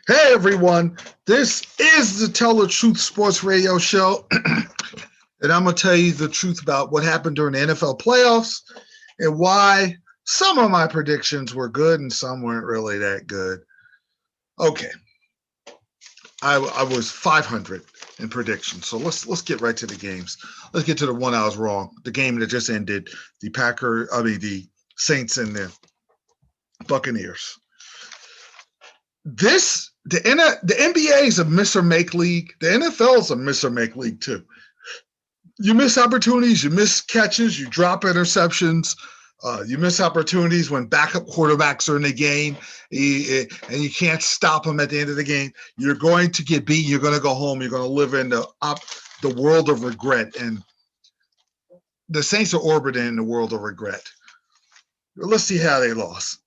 Hey everyone, this is the Tell the Truth Sports Radio Show, and I'm gonna tell you the truth about what happened during the NFL playoffs and why some of my predictions were good and some weren't really that good. Okay, I was 500 in predictions, so let's get right to the games. Let's get to the one I was wrong. The game that just ended, the Saints and the Buccaneers. The NBA is a miss or make league. The NFL is a miss or make league too. You miss opportunities, you miss catches, you drop interceptions, you miss opportunities when backup quarterbacks are in the game, and you can't stop them at the end of the game. You're going to get beat. You're going to go home. You're going to live in the world of regret, and the Saints are orbiting in the world of regret. Let's see how they lost.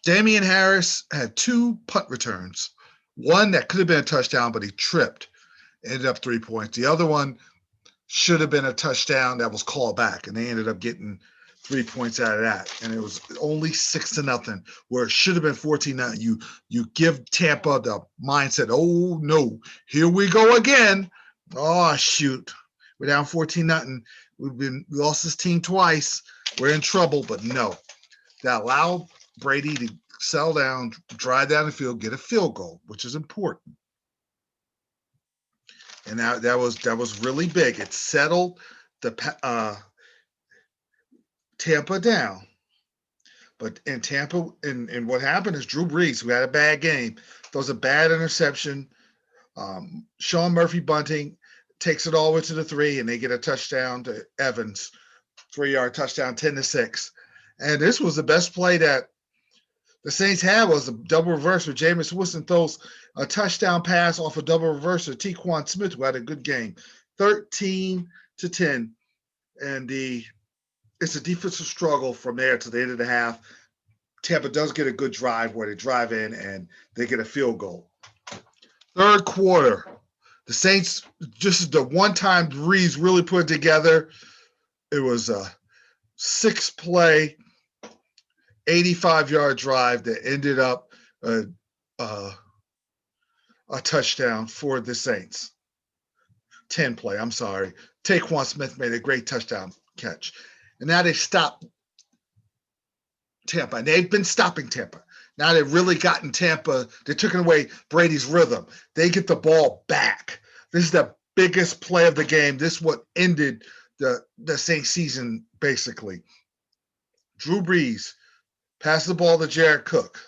Damian Harris had two punt returns. One that could have been a touchdown, but he tripped, ended up 3 points. The other one should have been a touchdown that was called back, and they ended up getting 3 points out of that. And it was only 6-0, where it should have been 14-0. You give Tampa the mindset, oh no, here we go again. Oh shoot, we're down 14-0. We lost this team twice. We're in trouble, but no. That allowed Brady to settle down, drive down the field, get a field goal, which is important. And that was really big. It settled the Tampa down. But in Tampa, and what happened is Drew Brees, who had a bad game, throws a bad interception. Sean Murphy Bunting takes it all the way to the 3, and they get a touchdown to Evans, 3-yard touchdown, 10-6. And this was the best play that the Saints had, was a double reverse where Jameis Winston throws a touchdown pass off a double reverse to Tequan Smith, who had a good game, 13-10, and it's a defensive struggle from there to the end of the half. Tampa does get a good drive where they drive in and they get a field goal. Third quarter, the Saints, just the one time Breeze really put it together. It was a 6-play, 85-yard drive that ended up a touchdown for the Saints. 10-play, I'm sorry. Taquan Smith made a great touchdown catch. And now they stopped Tampa. And they've been stopping Tampa. Now they've really gotten Tampa. They're taking away Brady's rhythm. They get the ball back. This is the biggest play of the game. This is what ended the Saints season, basically. Drew Brees passed the ball to Jared Cook.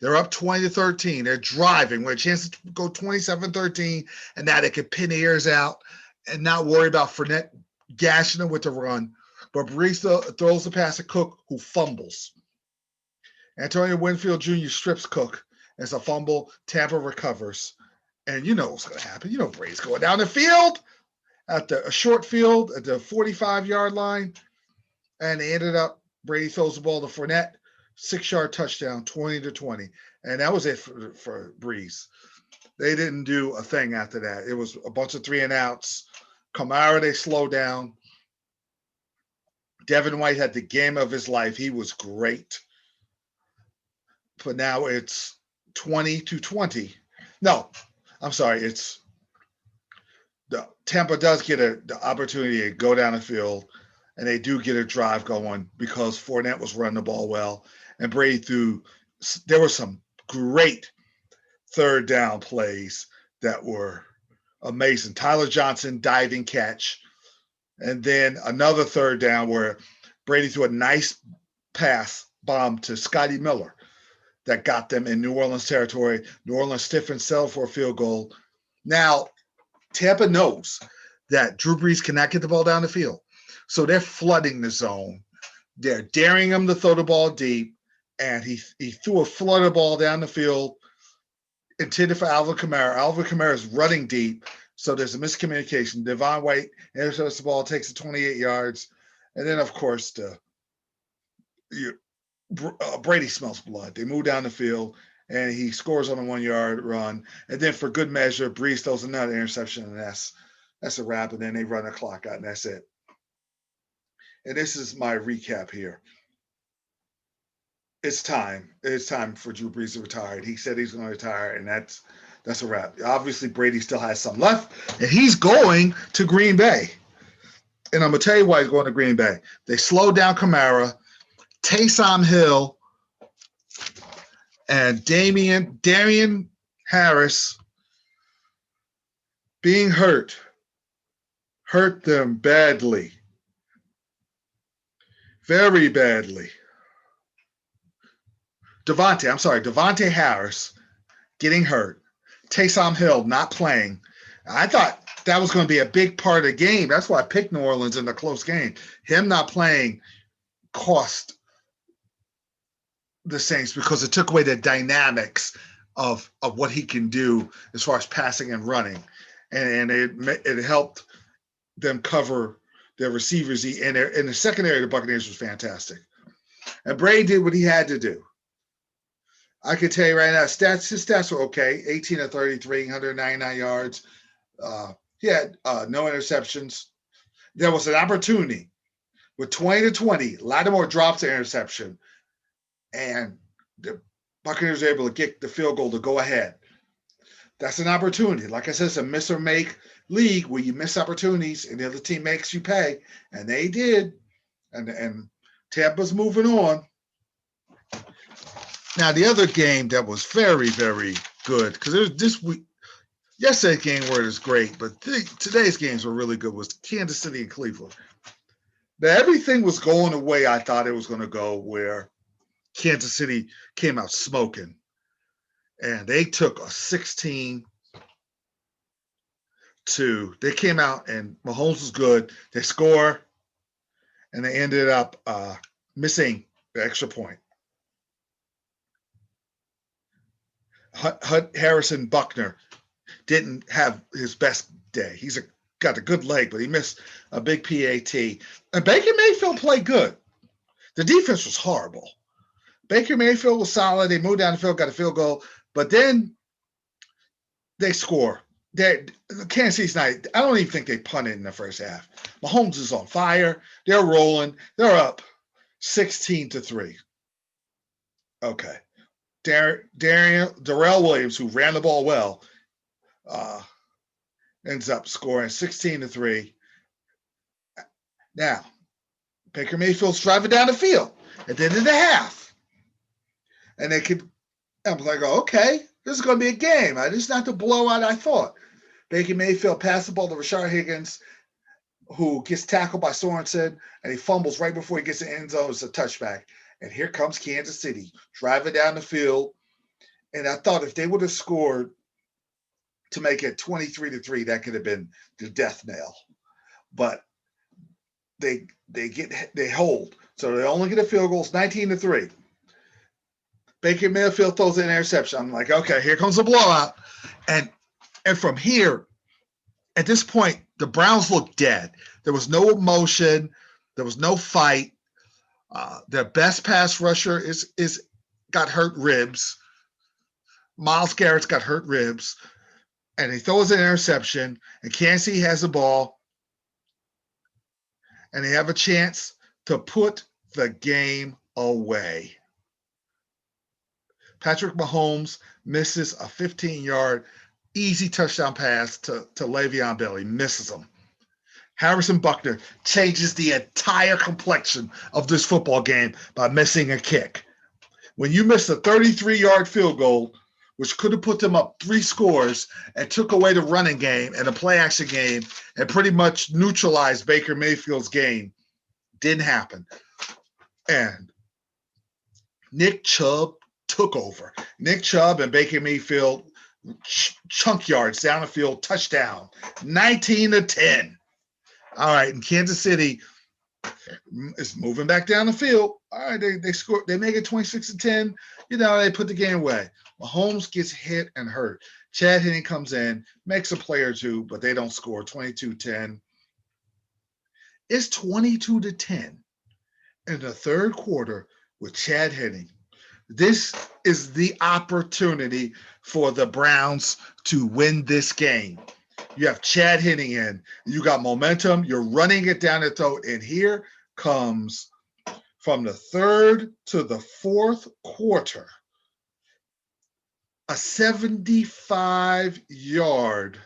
They're up 20-13. They're driving with a chance to go 27-13, and now they can pin the ears out and not worry about Fournette gashing them with the run. But Brees throws the pass to Cook, who fumbles. Antonio Winfield Jr. strips Cook. It's a fumble. Tampa recovers. And you know what's going to happen. You know Brady's going down the field at a short field at the 45-yard line. And they ended up, Brady throws the ball to Fournette, 6-yard touchdown, 20-20. And that was it for Breeze. They didn't do a thing after that. It was a bunch of 3-and-outs. Kamara, they slowed down. Devin White had the game of his life. He was great. But now it's 20-20. No, I'm sorry. It's Tampa does get the opportunity to go down the field, and they do get a drive going because Fournette was running the ball well, and Brady threw. There were some great third down plays that were amazing. Tyler Johnson diving catch, and then another third down where Brady threw a nice pass bomb to Scotty Miller that got them in New Orleans territory. New Orleans stiffened, settled for a field goal. Now, Tampa knows that Drew Brees cannot get the ball down the field. So they're flooding the zone. They're daring him to throw the ball deep, and he threw a flooded ball down the field intended for Alvin Kamara. Alvin Kamara is running deep, so there's a miscommunication. Devon White intercepts the ball, takes it 28 yards, and then, of course, Brady smells blood. They move down the field, and he scores on a 1-yard run. And then for good measure, Breeze throws another interception, and that's a wrap. And then they run the clock out, and that's it. And this is my recap here. it's time. It's time for Drew Brees to retire. He said he's going to retire, and that's a wrap. Obviously, Brady still has some left, and he's going to Green Bay. And I'm gonna tell you why he's going to Green Bay. They slowed down Kamara, Taysom Hill, and Darian Harris being hurt them badly, very badly. Devontae Harris getting hurt, Taysom Hill not playing. I thought that was going to be a big part of the game. That's why I picked New Orleans in the close game. Him not playing cost the Saints because it took away the dynamics of what he can do as far as passing and running, and it helped them cover their receivers. And the secondary of the Buccaneers was fantastic. And Brady did what he had to do. I can tell you right now, his stats were okay. 18 of 33, 199 yards. He had no interceptions. There was an opportunity with 20-20. Lattimore drops the interception, and the Buccaneers were able to get the field goal to go ahead. That's an opportunity. Like I said, it's a miss or make league where you miss opportunities and the other team makes you pay, and they did. And Tampa's moving on. Now, the other game that was very, very good, because it was this week, yesterday's game was great, but today's games were really good, was Kansas City and Cleveland. Now, everything was going the way I thought it was going to go, where Kansas City came out smoking. And they took a 16 to, they came out and Mahomes was good. They score, and they ended up missing the extra point. Harrison Buckner didn't have his best day. He's got a good leg, but he missed a big PAT. And Baker Mayfield played good. The defense was horrible. Baker Mayfield was solid. They moved down the field, got a field goal, but then they score. Kansas City's night. I don't even think they punted in the first half. Mahomes is on fire. They're rolling. They're up 16-3. Okay. Darrell Williams, who ran the ball well, ends up scoring 16-3. Now, Baker Mayfield's driving down the field at the end of the half. And I'm like, okay, this is going to be a game. This is not the blowout I thought. Baker Mayfield passed the ball to Rashard Higgins, who gets tackled by Sorensen, and he fumbles right before he gets the end zone. It's a touchback. And here comes Kansas City driving down the field. And I thought if they would have scored to make it 23-3, that could have been the death knell. But they hold. So they only get a field goal. It's 19-3. Baker Mayfield throws an interception. I'm like, okay, here comes the blowout. And from here, at this point, the Browns looked dead. There was no emotion. There was no fight. Their best pass rusher is got hurt ribs. Myles Garrett's got hurt ribs. And he throws an interception, and Kansas City has the ball. And they have a chance to put the game away. Patrick Mahomes misses a 15-yard easy touchdown pass to Le'Veon Bell. He misses him. Harrison Buckner changes the entire complexion of this football game by missing a kick. When you miss a 33-yard field goal, which could have put them up 3 scores and took away the running game and the play-action game and pretty much neutralized Baker Mayfield's game, didn't happen. And Nick Chubb took over. Nick Chubb and Baker Mayfield chunk yards down the field, touchdown, 19-10. All right, and Kansas City is moving back down the field. All right, they score. They make it 26-10. They put the game away. Mahomes gets hit and hurt. Chad Henne comes in, makes a play or two, but they don't score. 22-10. It's 22-10 in the third quarter with Chad Henne. This is the opportunity for the Browns to win this game. You have Chad Henne in. You got momentum. You're running it down the throat. And here comes from the third to the fourth quarter, a 75-yard,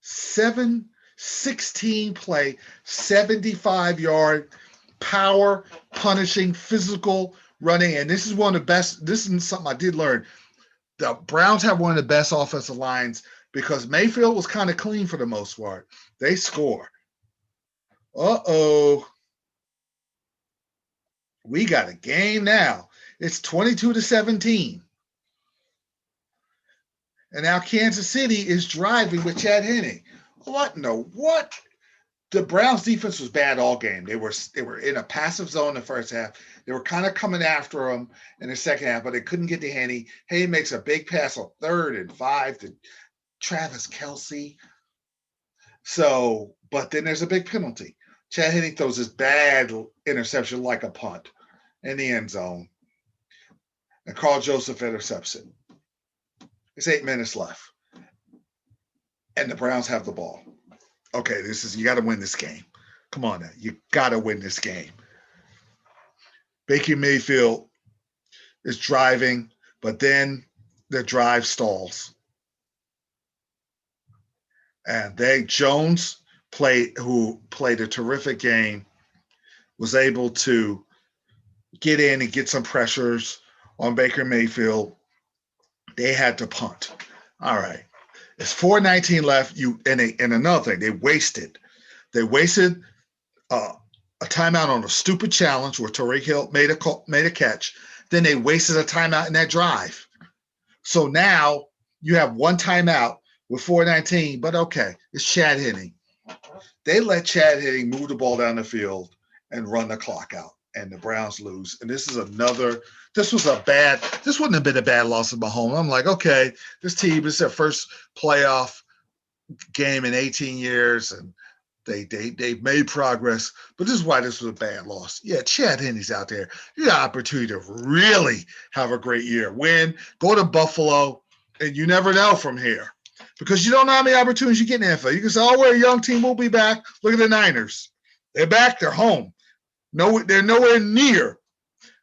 16 play, 75-yard power, punishing, physical running. And this is one of the best. This is something I did learn. The Browns have one of the best offensive lines because Mayfield was kind of clean for the most part. They score. Uh-oh. We got a game now. It's 22-17. And now Kansas City is driving with Chad Henne. What in the what? The Browns defense was bad all game. They were in a passive zone in the first half. They were kind of coming after him in the second half, but they couldn't get to Henne. Henne makes a big pass on 3rd and 5 to Travis Kelce. So, but then there's a big penalty. Chad Henne throws this bad interception like a punt in the end zone. And Carl Joseph intercepts it. It's 8 minutes left. And the Browns have the ball. Okay, you got to win this game. Come on now. You got to win this game. Baker Mayfield is driving, but then the drive stalls. And Jones who played a terrific game, was able to get in and get some pressures on Baker Mayfield. They had to punt. All right. It's 4:19 left. And another thing, they wasted a timeout on a stupid challenge where Tyreek Hill made a catch. Then they wasted a timeout in that drive. So now you have one timeout with 4:19, but okay, it's Chad Henne. They let Chad Henne move the ball down the field and run the clock out, and the Browns lose. And this wasn't have been a bad loss of Mahomes. I'm like, okay, this team is their first playoff game in 18 years, and they've made progress, but this is why this was a bad loss. Yeah, Chad Henne's out there. You got an opportunity to really have a great year. Win, go to Buffalo, and you never know from here. Because you don't know how many opportunities you get in the NFL. You can say, oh, we're a young team, we'll be back. Look at the Niners. They're back, they're home. No, they're nowhere near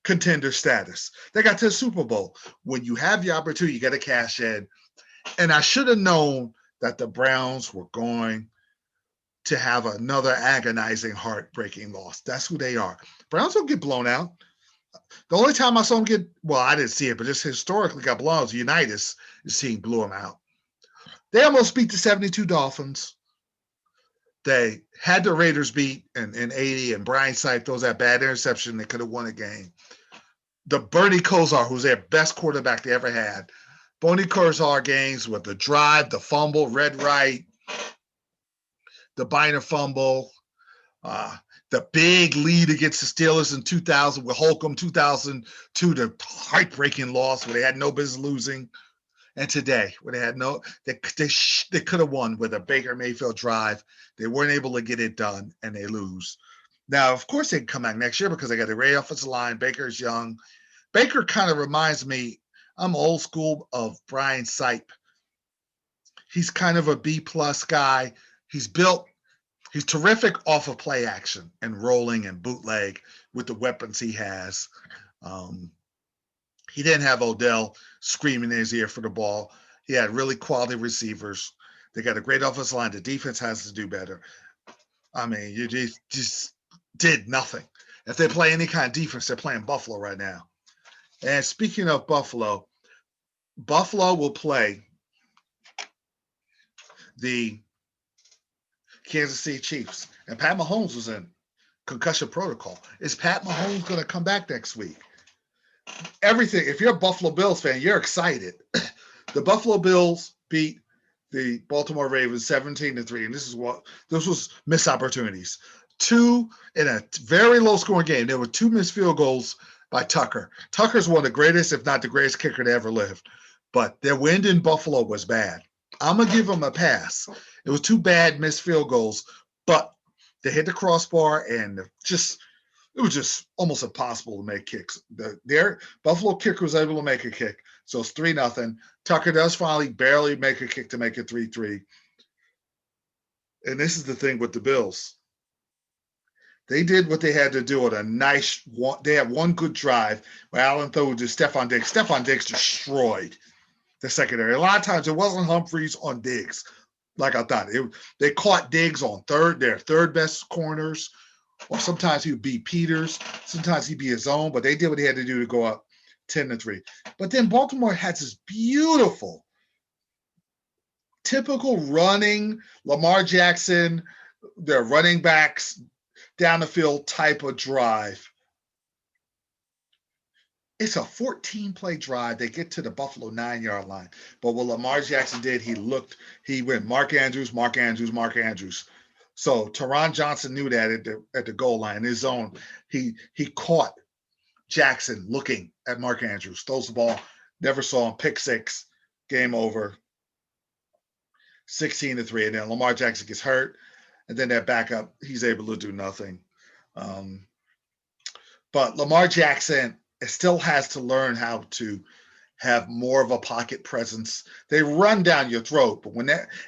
contender status. They got to the Super Bowl. When you have the opportunity, you got to cash in. And I should have known that the Browns were going to have another agonizing, heartbreaking loss. That's who they are. Browns don't get blown out. The only time I saw them I didn't see it, but just historically got blown out was Unitas. This team blew them out. They almost beat the 72 Dolphins. They had the Raiders beat in 80, and Brian Sipe throws that bad interception. They could have won a game. The Bernie Kosar, who's their best quarterback they ever had. Bernie Kosar games with the drive, the fumble, red right, the Biner fumble, the big lead against the Steelers in 2000 with Holcomb, 2002, the heartbreaking loss where they had no business losing. And today, where they could have won with a Baker Mayfield drive. They weren't able to get it done, and they lose. Now, of course, they can come back next year because they got a great offensive line. Baker's young. Baker kind of reminds me, I'm old school, of Brian Sipe. He's kind of a B-plus guy. He's terrific off of play action and rolling and bootleg with the weapons he has. He didn't have Odell screaming in his ear for the ball. He had really quality receivers. They got a great offensive line. The defense has to do better. I mean, you just did nothing. If they play any kind of defense, they're playing Buffalo right now. And speaking of Buffalo will play the Kansas City Chiefs. And Pat Mahomes was in concussion protocol. Is Pat Mahomes going to come back next week? Everything. If you're a Buffalo Bills fan, you're excited. The Buffalo Bills beat the Baltimore Ravens 17-3, and this was missed opportunities. 2 in a very low-scoring game. There were 2 missed field goals by Tucker. Tucker's one of the greatest, if not the greatest kicker to ever live. But their win in Buffalo was bad. I'm going to give them a pass. It was 2 bad missed field goals, but they hit the crossbar, and it was just almost impossible to make kicks. Their Buffalo kicker was able to make a kick, so it's 3-0. Tucker does finally barely make a kick to make it 3-3. And this is the thing with the Bills. They did what they had to do with a nice one. They had one good drive where Allen threw to Stephon Diggs. Stephon Diggs destroyed the secondary. A lot of times it wasn't Humphreys on Diggs, like I thought. They caught Diggs on their third best corners, or sometimes he would beat Peters. Sometimes he'd be his own, but they did what they had to do to go up 10-3. But then Baltimore had this beautiful, typical running Lamar Jackson, their running backs down the field type of drive. It's a 14-play drive. They get to the Buffalo 9-yard line. But what Lamar Jackson did, he went Mark Andrews, Mark Andrews, Mark Andrews. So Teron Johnson knew that at the goal line, in his zone. He caught Jackson looking at Mark Andrews, throws the ball, never saw him, pick six, game over, 16-3. And then Lamar Jackson gets hurt, and then that backup, he's able to do nothing. But Lamar Jackson still has to learn how to have more of a pocket presence. They run down your throat, but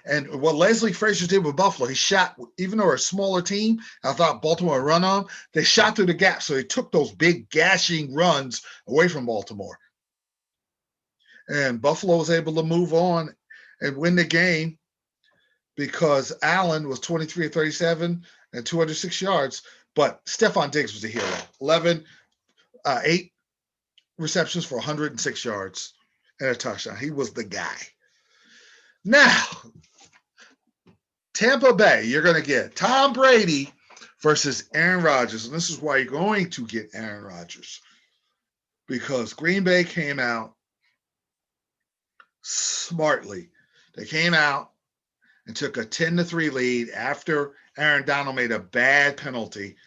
and what Leslie Frazier did with Buffalo, he shot, even though they're a smaller team, I thought Baltimore would run on, they shot through the gap. So they took those big gashing runs away from Baltimore. And Buffalo was able to move on and win the game because Allen was 23 of 37 and 206 yards, but Stephon Diggs was a hero. 8 receptions for 106 yards and a touchdown. He was the guy. Now, Tampa Bay, you're going to get Tom Brady versus Aaron Rodgers. And this is why you're going to get Aaron Rodgers. Because Green Bay came out smartly. They came out and took a 10-3 lead after Aaron Donald made a bad penalty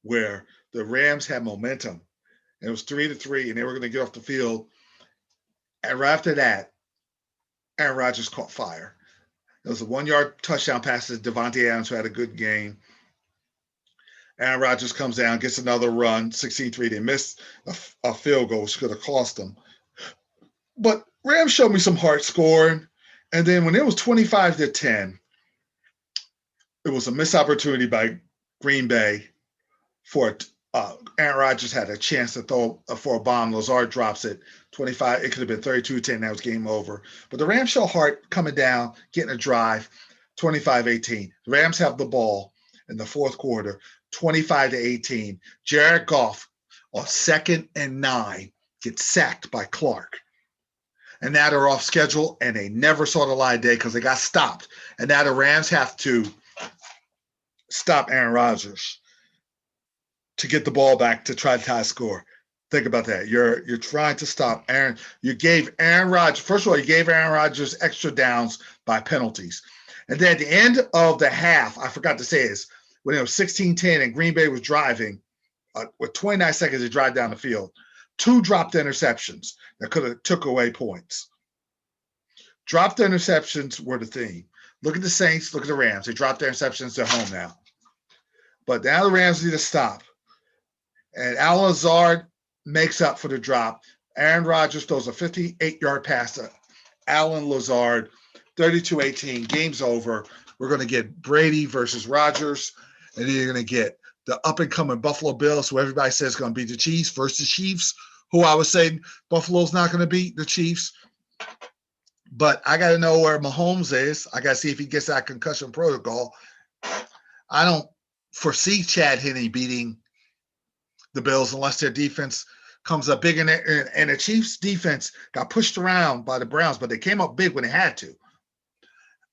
where the Rams had momentum. It was 3-3, and they were going to get off the field. And right after that, Aaron Rodgers caught fire. It was a 1-yard touchdown pass to Devontae Adams, who had a good game. Aaron Rodgers comes down, gets another run, 16-3. They missed a field goal, which could have cost them. But Rams showed me some heart scoring. And then when it was 25-10, it was a missed opportunity by Green Bay for Aaron Rodgers had a chance to throw for a bomb. Lazard drops it 25. It could have been 32-10. That was game over. But the Rams show heart coming down, getting a drive, 25-18. The Rams have the ball in the fourth quarter, 25-18. Jared Goff on 2nd and 9 gets sacked by Clark. And now they're off schedule, and they never saw the light of day because they got stopped. And now the Rams have to stop Aaron Rodgers to get the ball back to try to tie score. Think about that. You're trying to stop Aaron. You gave Aaron Rodgers, first of all, you gave Aaron Rodgers extra downs by penalties. And then at the end of the half, I forgot to say this, when it was 16-10 and Green Bay was driving, with 29 seconds to drive down the field, 2 dropped interceptions that could have took away points. Dropped interceptions were the theme. Look at the Saints, look at the Rams. They dropped their interceptions. They're home now. But now the Rams need to stop. And Al Lazard makes up for the drop. Aaron Rodgers throws a 58-yard pass to Alan Lazard, 32-18. Game's over. We're going to get Brady versus Rodgers, and then you're going to get the up-and-coming Buffalo Bills, who everybody says is going to beat the Chiefs, versus the Chiefs, who I was saying Buffalo's not going to beat the Chiefs. But I got to know where Mahomes is. I got to see if he gets that concussion protocol. I don't foresee Chad Henne beating the Bills unless their defense comes up big. And the Chiefs' defense got pushed around by the Browns, but they came up big when they had to.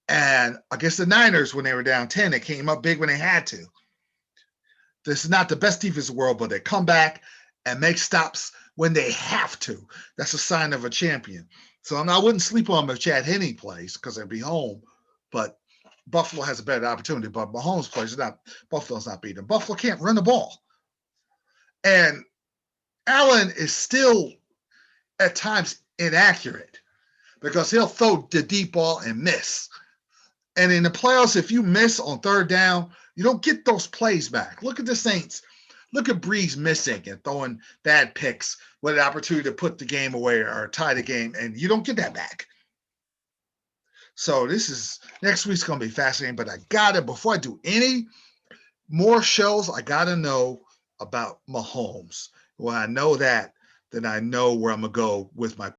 And against the Niners, when they were down 10, they came up big when they had to. This is not the best defense in the world, but they come back and make stops when they have to. That's a sign of a champion. So I wouldn't sleep on them if Chad Henne plays because they'd be home. But Buffalo has a better opportunity. But Mahomes plays, Buffalo's not beating them. Buffalo can't run the ball. And Allen is still at times inaccurate because he'll throw the deep ball and miss. And in the playoffs, if you miss on third down, you don't get those plays back. Look at the Saints. Look at Breeze missing and throwing bad picks with an opportunity to put the game away or tie the game, and you don't get that back. So next week's going to be fascinating, but I got it. Before I do any more shells I got to know about Mahomes. When I know that, then I know where I'm going to go with my